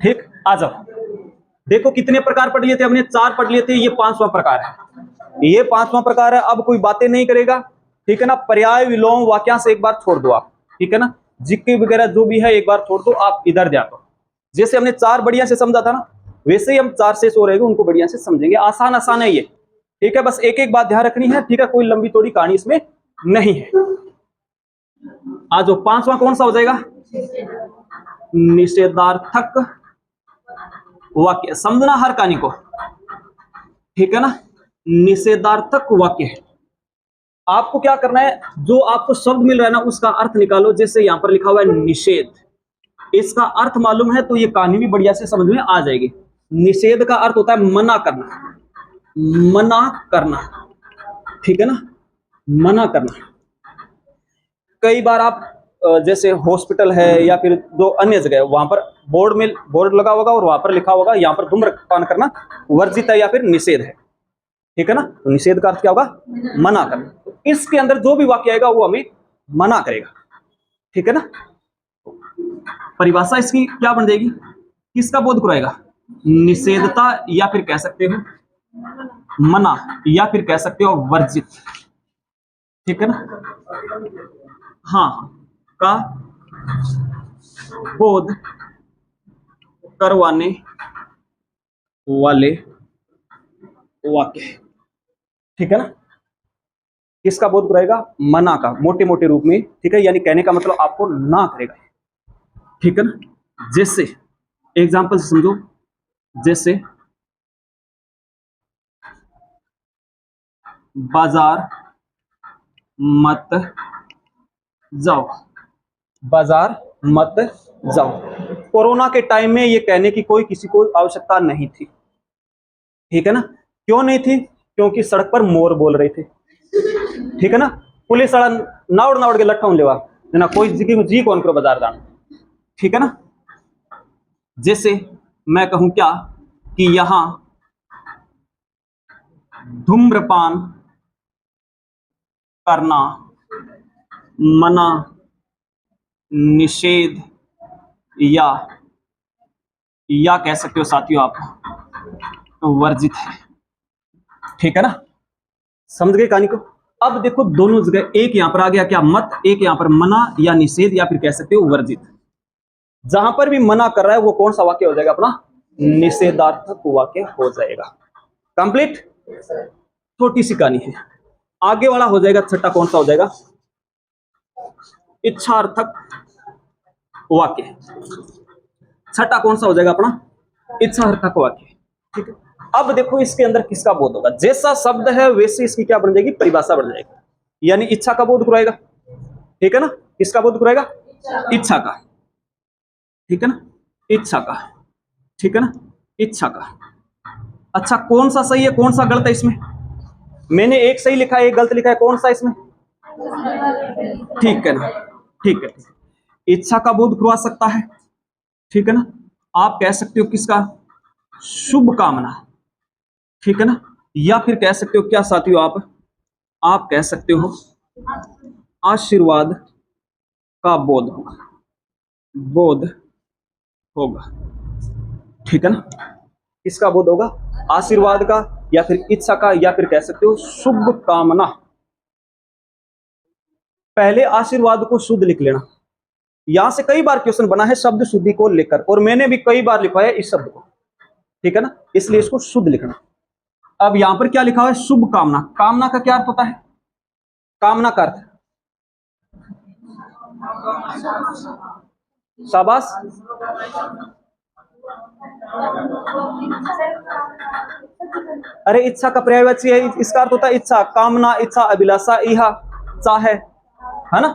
ठीक, आ जाओ। देखो कितने प्रकार पढ़ लिए थे हमने, 4 पढ़ लिए थे, ये 5वां प्रकार है, ये 5वां प्रकार है। अब कोई बातें नहीं करेगा, ठीक है ना। पर्याय विलोम वाक्यांश एक बार छोड़ दो आप, ठीक है ना। जिक्के वगैरह जो भी है एक बार छोड़ दो, आप इधर ध्यान दो। जैसे हमने 4 बढ़िया से समझा था ना, वैसे ही हम 4 से सो रहेंगे उनको बढ़िया से समझेंगे। आसान आसान है ये, ठीक है। बस एक एक बात ध्यान रखनी है, ठीक है। कोई लंबी चौड़ी कहानी इसमें नहीं है। आज 5वां कौन सा हो जाएगा? निषेधार्थक वाक्य। समझना हर कहानी को, ठीक है ना। निषेधार्थक वाक्य, आपको क्या करना है, जो आपको शब्द मिल रहा है ना उसका अर्थ निकालो। जैसे यहां पर लिखा हुआ है निषेध, इसका अर्थ मालूम है तो ये कहानी भी बढ़िया से समझ में आ जाएगी। निषेध का अर्थ होता है मना करना, मना करना, ठीक है ना, मना करना। कई बार आप जैसे हॉस्पिटल है या फिर जो अन्य जगह है, वहां पर बोर्ड में बोर्ड लगा होगा और वहां पर लिखा होगा यहाँ पर धूम्रपान करना वर्जित है या फिर निषेध है, ठीक है ना। तो निषेध का अर्थ क्या होगा? मना करना। तो इसके अंदर जो भी वाक्य आएगा वो हमें मना करेगा, ठीक है ना। परिभाषा इसकी क्या बन जाएगी? किसका बोध कराएगा? निषेधता, या फिर कह सकते हो मना, या फिर कह सकते हो वर्जित, ठीक है ना। हाँ, का बोध करवाने वाले वाक्य, ठीक है ना। किसका बोध कराएगा? मना का, मोटे मोटे रूप में, ठीक है। यानी कहने का मतलब आपको ना करेगा, ठीक है ना। जैसे एग्जाम्पल से समझो, जैसे बाजार मत जाओ, बाजार मत जाओ। कोरोना के टाइम में ये कहने की कोई किसी को आवश्यकता नहीं थी, ठीक है ना। क्यों नहीं थी? क्योंकि सड़क पर मोर बोल रहे थे, ठीक है ना। पुलिस वाला नाउड़ नाउड़ के लट्ठा लेवा ना, कोई जी कौन करो बाजार जाना, ठीक है ना। जैसे मैं कहूं क्या कि यहां धूम्रपान करना मना, निषेध, या कह सकते हो साथियों आप वर्जित है, ठीक है ना। समझ गए कहानी को? अब देखो दोनों जगह, एक यहां पर आ गया क्या? मत, एक यहां पर मना या निषेध या फिर कह सकते हो वर्जित। जहां पर भी मना कर रहा है वो कौन सा वाक्य हो जाएगा? अपना निषेधार्थक वाक्य हो जाएगा। कंप्लीट। छोटी सी कहानी है। आगे वाला हो जाएगा छठा, कौन सा हो जाएगा? इच्छार्थक वाक्य। छठा कौन सा हो जाएगा अपना? इच्छार्थक वाक्य, ठीक है। अब देखो इसके अंदर किसका बोध होगा? जैसा शब्द है वैसे इसकी क्या बन जाएगी? परिभाषा बन जाएगी। यानी इच्छा का बोध कराएगा, ठीक है ना। किसका बोध कराएगा? इच्छा का, ठीक है ना, इच्छा का, ठीक है ना, इच्छा का। अच्छा, कौन सा सही है कौन सा गलत है इसमें? मैंने एक सही लिखा है एक गलत लिखा है, कौन सा इसमें? ठीक है ना, ठीक है। इच्छा का बोध करवा सकता है, ठीक है ना। आप कह सकते हो किसका? शुभ कामना, ठीक है ना। या फिर कह सकते हो क्या साथियों आप कह सकते हो आशीर्वाद का बोध होगा, बोध होगा, ठीक है ना। किसका बोध होगा? आशीर्वाद का, या फिर इच्छा का, या फिर कह सकते हो शुभ कामना। पहले आशीर्वाद को शुद्ध लिख लेना। यहां से कई बार क्वेश्चन बना है शब्द शुद्धि को लेकर, और मैंने भी कई बार लिखा है इस शब्द को, ठीक है ना, इसलिए इसको शुद्ध लिखना। अब यहां पर क्या लिखा हुआ है? शुभ कामना। कामना का क्या अर्थ होता है? कामना का अर्थ, शाबाश, अरे इच्छा का पर्यायवाची है, इसका अर्थ होता है इच्छा, कामना, इच्छा, अभिलाषा, इहा चाहे, है ना।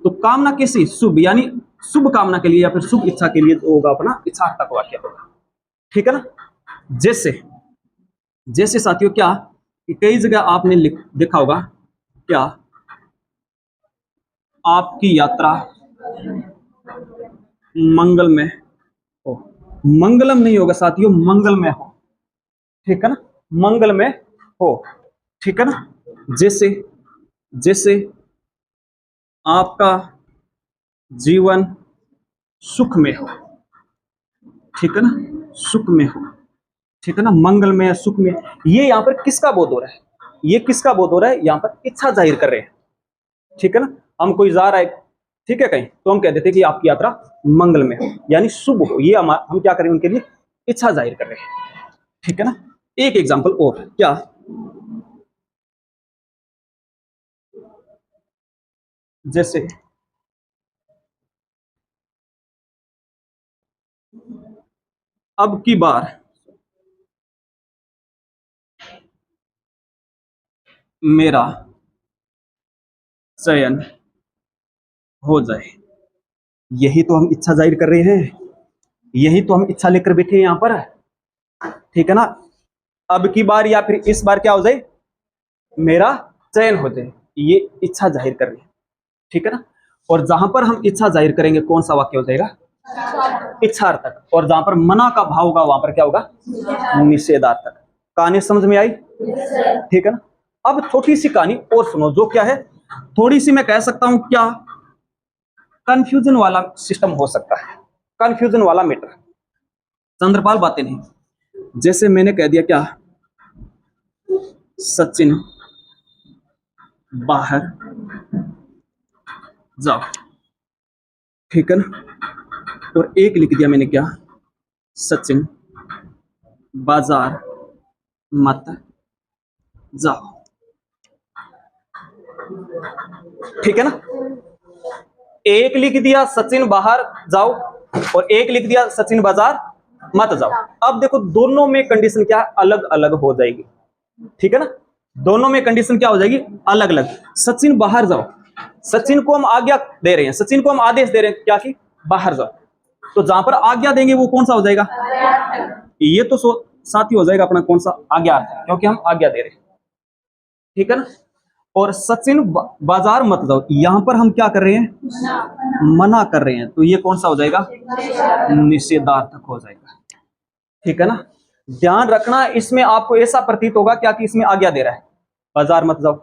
तो कामना कैसी? शुभ, यानी शुभ कामना के लिए या फिर शुभ इच्छा के लिए तो होगा अपना इच्छार्थक वाक्य होगा, ठीक है ना। जैसे जैसे साथियों क्या कि कई जगह आपने देखा होगा क्या, आपकी यात्रा मंगलमय हो। मंगलम नहीं होगा साथियों, मंगलमय हो, ठीक है ना, मंगलमय हो, ठीक है ना। जैसे जैसे आपका जीवन सुख में हो, ठीक है ना, सुख में हो, ठीक है ना, मंगल में, सुख में। ये यहाँ पर किसका बोध हो रहा है, ये किसका बोध हो रहा है, यहाँ पर इच्छा जाहिर कर रहे हैं, ठीक है ना। हम कोई जा रहा है, ठीक है, कहीं, तो हम कह देते हैं कि आपकी यात्रा मंगल में हो, यानी शुभ हो, ये हम क्या करें, उनके लिए इच्छा जाहिर कर रहे हैं, ठीक है ना। एक एग्जाम्पल और क्या, जैसे अब की बार मेरा चयन हो जाए, यही तो हम इच्छा जाहिर कर रहे हैं, यही तो हम इच्छा लेकर बैठे हैं यहाँ पर, ठीक है ना। अब की बार या फिर इस बार क्या हो जाए, मेरा चयन हो जाए, ये इच्छा जाहिर कर रहे हैं, ठीक है ना। और जहां पर हम इच्छा जाहिर करेंगे कौन सा वाक्य हो जाएगा, इच्छार्थक। और जहां पर मना का भाव होगा वहां पर क्या होगा, निषेधार्थक। कहानी समझ में आई, ठीक है ना। अब छोटी सी कहानी और सुनो, जो क्या है, थोड़ी सी मैं कह सकता हूं क्या, कंफ्यूजन वाला सिस्टम हो सकता है, कंफ्यूजन वाला मैटर, चंद्रपाल बातें नहीं। जैसे मैंने कह दिया क्या, सचिन बाहर जाओ, ठीक है ना, और एक लिख दिया मैंने क्या, सचिन बाजार मत जाओ, ठीक है ना। एक लिख दिया सचिन बाहर जाओ, और एक लिख दिया सचिन बाजार मत जाओ। अब देखो दोनों में कंडीशन क्या अलग अलग हो जाएगी, ठीक है ना, दोनों में कंडीशन क्या हो जाएगी, अलग अलग। सचिन बाहर जाओ, सचिन को हम आज्ञा दे रहे हैं, सचिन को हम आदेश दे रहे हैं क्या, कि बाहर जाओ, तो जहां पर आज्ञा देंगे वो कौन सा हो जाएगा, ये तो साथ ही हो जाएगा अपना कौन सा, आज्ञा, क्योंकि हम आज्ञा दे रहे हैं, ठीक है ना। और सचिन बाजार मत जाओ, यहां पर हम क्या कर रहे हैं, मना कर रहे हैं, तो ये कौन सा हो जाएगा, निषेधार्थक हो जाएगा, ठीक है ना। ध्यान रखना, इसमें आपको ऐसा प्रतीत होगा क्या कि इसमें आज्ञा दे रहा है, बाजार मत जाओ,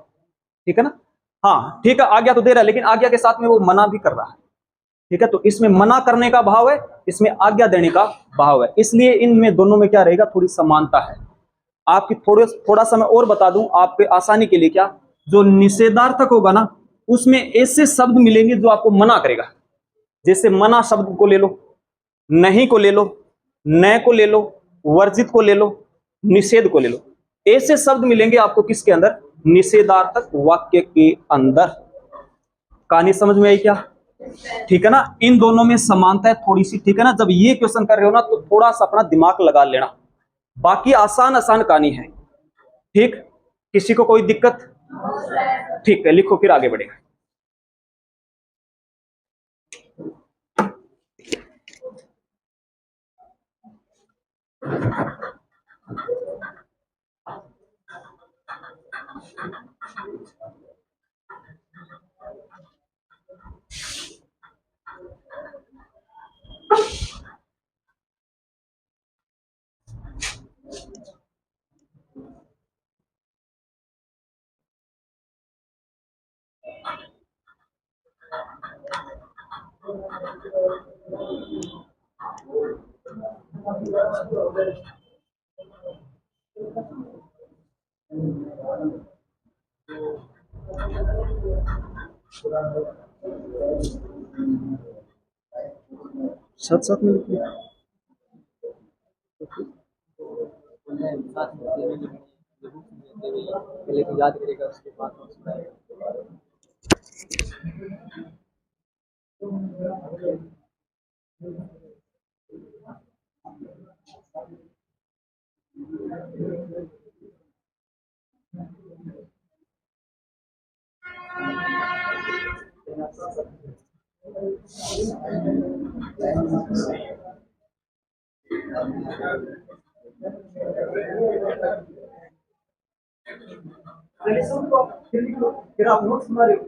ठीक है ना। हाँ ठीक है, आज्ञा तो दे रहा है, लेकिन आज्ञा के साथ में वो मना भी कर रहा है, ठीक है। तो इसमें मना करने का भाव है, इसमें आज्ञा देने का भाव है, इसलिए इनमें दोनों में क्या रहेगा, थोड़ी समानता है। आपकी थोड़ा सा मैं और बता दूं आपके आसानी के लिए, क्या, जो निषेधार्थक होगा ना, उसमें ऐसे शब्द मिलेंगे जो आपको मना करेगा, जैसे मना शब्द को ले लो, नहीं को ले लो, न को ले लो, वर्जित को ले लो, निषेध को ले लो, ऐसे शब्द मिलेंगे आपको किसके अंदर, निषेधार्थक वाक्य के अंदर। कहानी समझ में आई क्या, ठीक है ना। इन दोनों में समानता है थोड़ी सी, ठीक है ना। जब ये क्वेश्चन कर रहे हो ना तो थोड़ा सा अपना दिमाग लगा लेना, बाकी आसान आसान कहानी है, ठीक। किसी को कोई दिक्कत, ठीक है, लिखो फिर आगे बढ़ेगा। साथ साथ में लिख लिया। पहले तो याद करेगा उसके बाद फिर आप नोट्स बना रहे हो,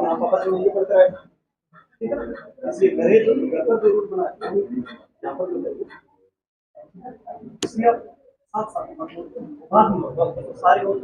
आपका बच्चों ये पढ़ता है, ठीक है ना। इसलिए घरे जो घर पर जरूर बना, यहाँ पर इसलिए आप साथ साथ सारे नोट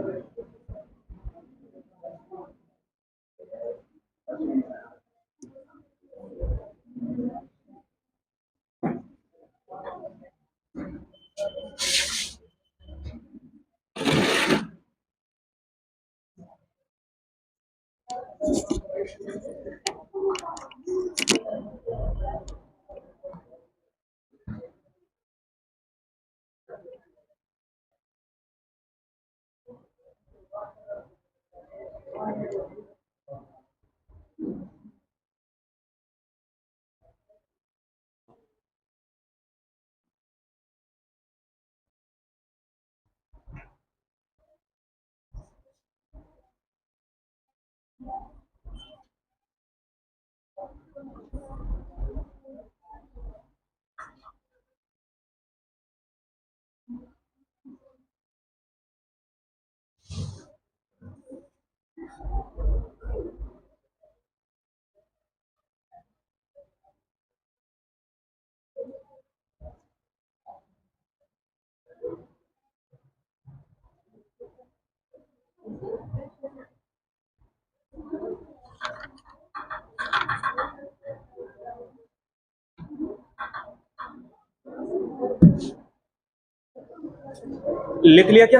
लिख लिया क्या?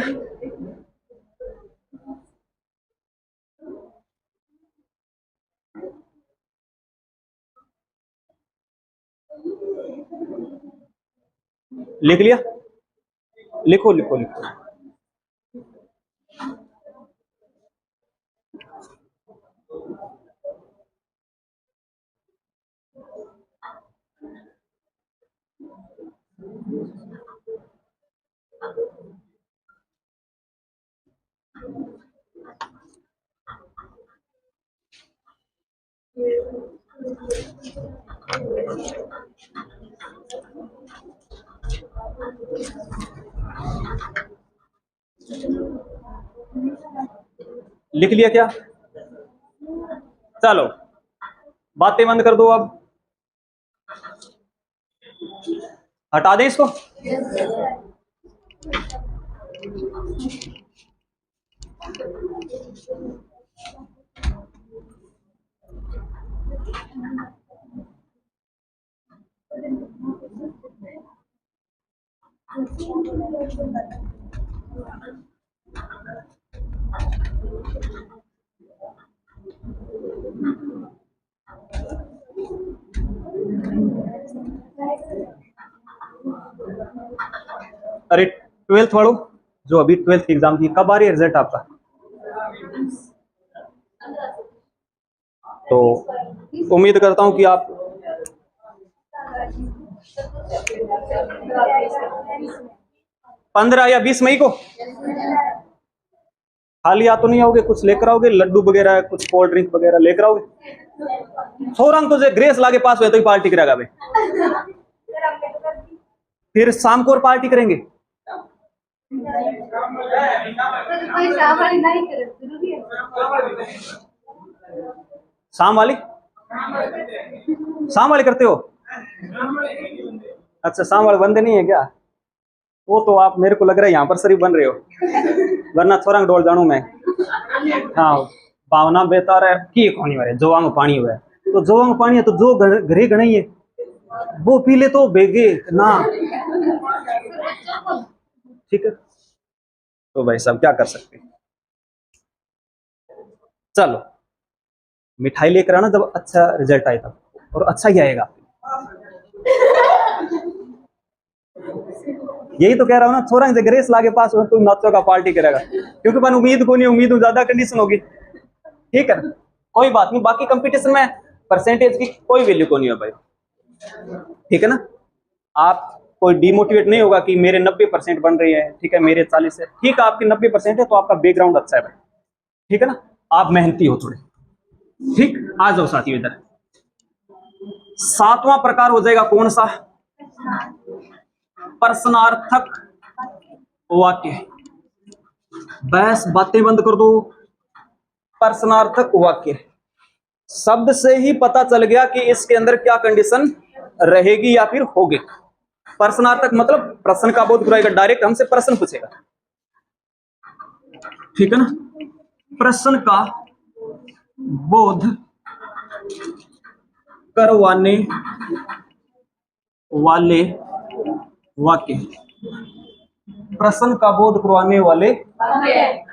लिख लिया? लिखो लिखो लिखो। लिख लिया क्या? चलो बातें बंद कर दो, अब हटा दें इसको। अरे 12th वालों, जो अभी 12th की एग्जाम थी, कब आ रही है रिजल्ट आपका? तो उम्मीद करता हूं कि आप 15 या 20 मई को खाली आ तो नहीं आओगे, कुछ लेकर आओगे, लड्डू वगैरह, कुछ कोल्ड ड्रिंक वगैरह लेकर आओगे। थोरंग तुझे ग्रेस लाके पास हुए तो ही पार्टी करेगा भाई। फिर शाम को और पार्टी करेंगे। शाम वाली? शाम वाली करते हो? अच्छा, शाम वाले बंदे नहीं है क्या? वो तो आप, मेरे को लग रहा है यहाँ पर शरीफ बन रहे हो, वरना थोरंग डोल जानू मैं। हाँ, भावना बेतार है की कौन है जोवांग पानी हुआ है, तो जोवांग पानी है तो जो घरे गणई है वो पी ले तो बेगे ना। ठीक है, तो भाई साहब क्या कर सकते हैं। चलो मिठाई लेकर आना जब अच्छा रिजल्ट आए तब, और अच्छा ही आएगा। यही तो कह रहा हूँ ना, थोड़ा से ग्रेस लाके पास हो तो नाचो का पार्टी करेगा, क्योंकि अपन उम्मीद को नहीं, उम्मीद ज्यादा कंडीशन होगी। ठीक है ना, कोई बात नहीं, बाकी कंपटीशन में परसेंटेज की कोई वैल्यू को नहीं है भाई। ठीक है ना, आप कोई डिमोटिवेट नहीं होगा कि मेरे 90% बन रही है, ठीक है मेरे 40 है, ठीक है आपकी 90% है तो आपका बैकग्राउंड अच्छा है भाई। ठीक है ना, आप मेहनती हो थोड़े। ठीक, आ जाओ साथियों इधर। 7वां प्रकार हो जाएगा कौन सा? प्रश्नार्थक वाक्य। बस बातें बंद कर दो। प्रश्नार्थक वाक्य, शब्द से ही पता चल गया कि इसके अंदर क्या कंडीशन रहेगी या फिर होगी। प्रश्नार्थक मतलब प्रश्न का बोध कराएगा, डायरेक्ट हमसे प्रश्न पूछेगा। ठीक है ना, प्रश्न का बोध करवाने वाले वाक्य, प्रश्न का बोध करवाने वाले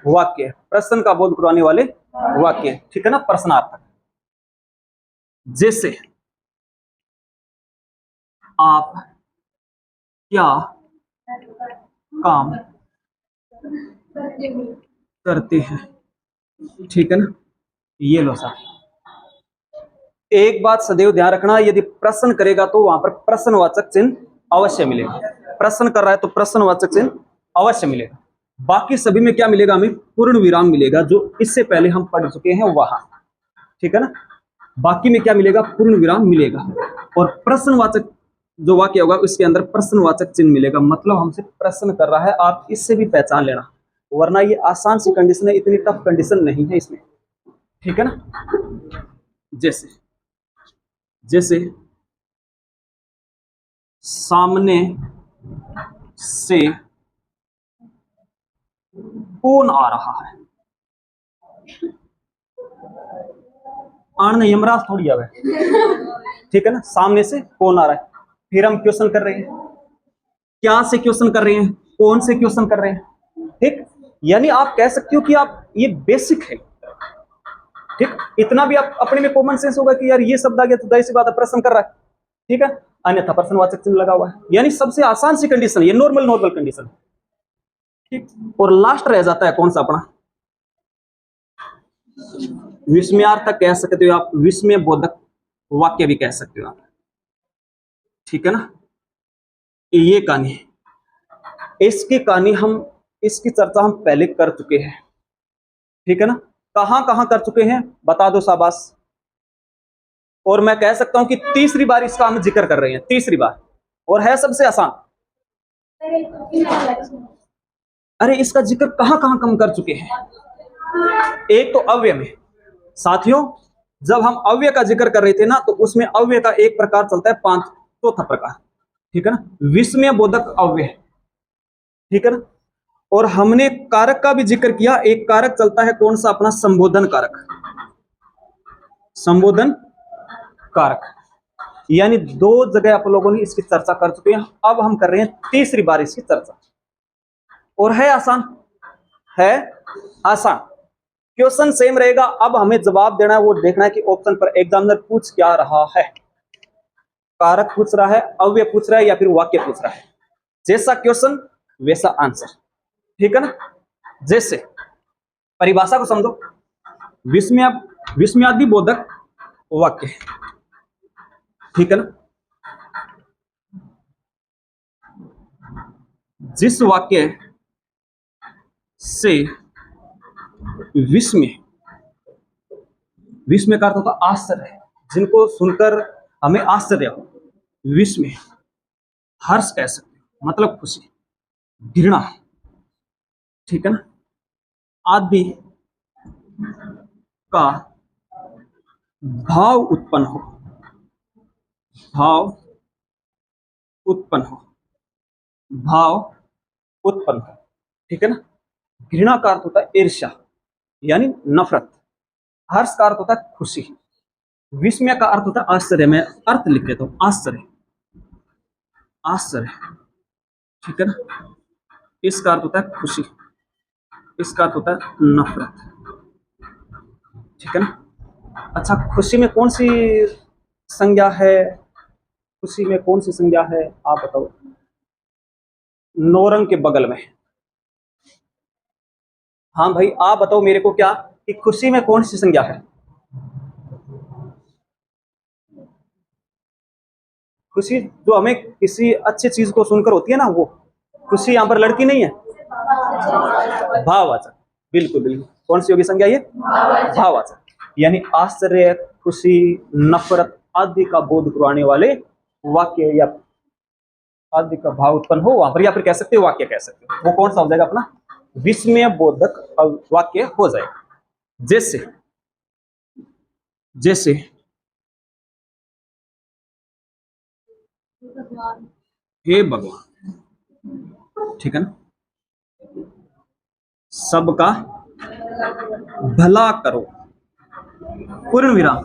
वाक्य, प्रश्न का बोध करवाने वाले वाक्य। ठीक है ना, प्रश्नार्थक। जैसे आप क्या काम करते हैं, ठीक है ना, ये लो सर, एक बात सदैव ध्यान रखना, यदि प्रश्न करेगा तो वहां पर प्रश्नवाचक चिन्ह अवश्य मिलेगा। प्रश्न कर रहा है तो प्रश्नवाचक चिन्ह अवश्य मिलेगा। बाकी सभी में क्या मिलेगा, हमें पूर्ण विराम मिलेगा, जो इससे पहले हम पढ़ चुके हैं वहां, ठीक है ना। बाकी में क्या मिलेगा, पूर्ण विराम मिलेगा। और प्रश्नवाचक जो वाक्य होगा उसके अंदर प्रश्नवाचक चिन्ह मिलेगा, मतलब हमसे प्रश्न कर रहा है। आप इससे भी पहचान लेना, वरना ये आसान सी कंडीशन है, इतनी टफ कंडीशन नहीं है इसमें, ठीक है ना। जैसे जैसे सामने से कौन आ रहा है, आन यमराज थोड़ी आवे, ठीक है ना। सामने से कौन आ रहा है, फिर हम क्वेश्चन कर रहे हैं, क्या से क्वेश्चन कर रहे हैं, कौन से क्वेश्चन कर रहे हैं, ठीक। यानी आप कह सकते हो कि आप, ये बेसिक है, ठीक। इतना भी आप अपने में कॉमन सेंस होगा कि यार ये शब्द आ गया तो जाहिर सी बात है प्रश्न कर रहा है, ठीक है। अन्यथा प्रश्नवाचक चिन्ह लगा हुआ है, यानी सबसे आसान सी कंडीशन, ये नॉर्मल कंडीशन, ठीक। और लास्ट रह जाता है कौन सा अपना, विस्मयार्थक कह सकते हो आप, विस्मय बोधक वाक्य भी कह सकते हो आप, ठीक है ना। ये कहानी है, इसकी कहानी हम, इसकी चर्चा हम पहले कर चुके हैं, ठीक है ना। कहां कहां कर चुके हैं बता दो शाबाश। और मैं कह सकता हूं कि तीसरी बार इसका हम जिक्र कर रहे हैं, तीसरी बार, और है सबसे आसान। अरे इसका जिक्र कहां कहां कम कर चुके हैं। एक तो अव्यय में, साथियों जब हम अव्यय का जिक्र कर रहे थे ना, तो उसमें अव्यय का एक प्रकार चलता है, चौथा प्रकार, ठीक है ना, विस्मय बोधक अव्यय, ठीक है ना। और हमने कारक का भी जिक्र किया, एक कारक चलता है कौन सा अपना, संबोधन कारक, संबोधन कारक। यानी दो जगह आप लोगों ने इसकी चर्चा कर चुके हैं, अब हम कर रहे हैं तीसरी बार इसकी चर्चा, और है आसान, है आसान, क्वेश्चन सेम रहेगा। अब हमें जवाब देना है, वो देखना है कि ऑप्शन पर एग्जामिनर पूछ क्या रहा है, कारक पूछ रहा है, अव्यय पूछ रहा है, या फिर वाक्य पूछ रहा है। जैसा क्वेश्चन वैसा आंसर, ठीक है ना। जैसे परिभाषा को समझो, विस्मयादि बोधक वाक्य, ठीक है ना। जिस वाक्य से विस्मय, विस्मय का अर्थ होता है आश्चर्य, जिनको सुनकर हमें आश्चर्य हो, विस्मय, हर्ष कह सकते हो मतलब खुशी, घृणा, ठीक है ना, आदि का भाव उत्पन्न हो, भाव उत्पन्न हो, भाव उत्पन्न हो, ठीक है ना। घृणा का अर्थ होता है ईर्ष्या यानी नफरत, हर्ष का अर्थ होता है खुशी, विस्मय का अर्थ होता है आश्चर्य। मैं अर्थ लिख देता हूं, आश्चर्य, आश्चर्य, ठीक है ना। इसका अर्थ होता है खुशी, इसका अर्थ होता है नफरत, ठीक है ना। अच्छा, खुशी में कौन सी संज्ञा है, खुशी में कौन सी संज्ञा है आप बताओ, नौरंग के बगल में। हाँ भाई आप बताओ मेरे को क्या, कि खुशी में कौन सी संज्ञा है। खुशी जो हमें किसी अच्छी चीज को सुनकर होती है ना, वो खुशी, यहां पर लड़की नहीं है, भाववाचक, बिल्कुल बिल्कुल। कौन सी होगी संज्ञा ये, भाववाचक। यानी आश्चर्य, खुशी, नफरत आदि का बोध करवाने वाले वाक्य, या आदि का भाव उत्पन्न हो वहां पर, या फिर कह सकते हो वाक्य कह सकते हो, वो कौन सा हो जाएगा अपना, विस्मय बोधक वाक्य हो जाएगा। जैसे जैसे हे भगवान, ठीक है ना, सबका भला करो, पूर्ण विराम,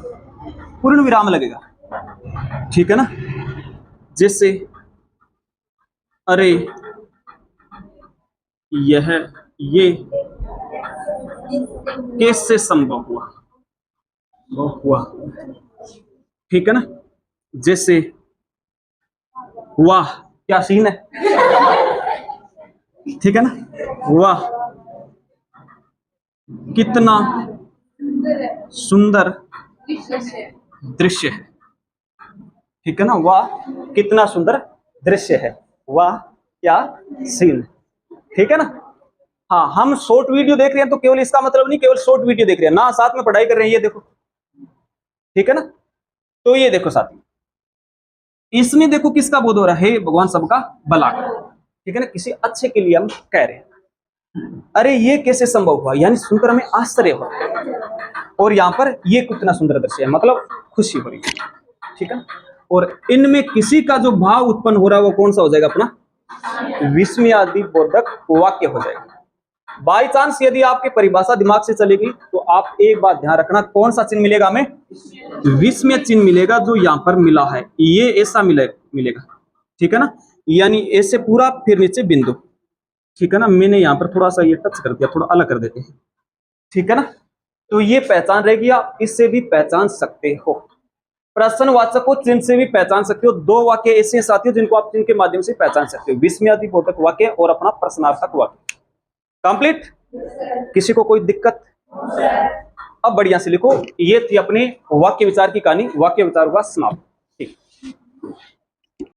पूर्ण विराम लगेगा, ठीक है ना। जैसे अरे यह, ये कैसे संभव हुआ, वो हुआ, ठीक है ना। जैसे वाह क्या सीन है, ठीक है ना, वाह कितना सुंदर दृश्य है। ठीक है ना, वाह कितना सुंदर दृश्य है, वाह क्या सीन। ठीक है ना। हाँ, हम शॉर्ट वीडियो देख रहे हैं तो केवल इसका मतलब नहीं केवल शॉर्ट वीडियो देख रहे हैं ना, साथ में पढ़ाई कर रहे हैं, ये देखो। ठीक है ना। तो ये देखो साथी, इसमें देखो किसका बोध हो रहा है, भगवान सबका भला करे। ठीक है ना, किसी अच्छे के लिए हम कह रहे हैं। अरे ये कैसे संभव हुआ, यानी सुनकर हमें आश्चर्य हुआ, और यहाँ पर ये कितना सुंदर दृश्य है, मतलब खुशी हो रही है। ठीक है, और इनमें किसी का जो भाव उत्पन्न हो रहा है वो कौन सा हो जाएगा, अपना विस्मयादि बोधक वाक्य हो जाएगा। बाई चांस यदि आपकी परिभाषा दिमाग से चलेगी तो आप एक बात ध्यान रखना, कौन सा चिन्ह मिलेगा हमें, विस्मय चिन्ह मिलेगा, जो यहाँ पर मिला है ये ऐसा मिलेगा। ठीक है ना, यानी ऐसे पूरा फिर नीचे बिंदु। ठीक है ना, मैंने यहाँ पर थोड़ा सा ये टच कर दिया, थोड़ा अलग कर देते हैं। ठीक है ना, तो ये पहचान रहेगी, आप इससे भी पहचान सकते हो, प्रश्नवाचक को चिन्ह से भी पहचान सकते हो। दो वाक्य ऐसे हैं साथियों जिनको आप चिन्ह के माध्यम से पहचान सकते हो, विस्मयादि बोधक वाक्य और अपना प्रश्नार्थक वाक्य। कंप्लीट, किसी को कोई दिक्कत? अब बढ़िया से लिखो, ये थी अपने वाक्य विचार की कहानी, वाक्य विचार हुआ समाप्त। ठीक।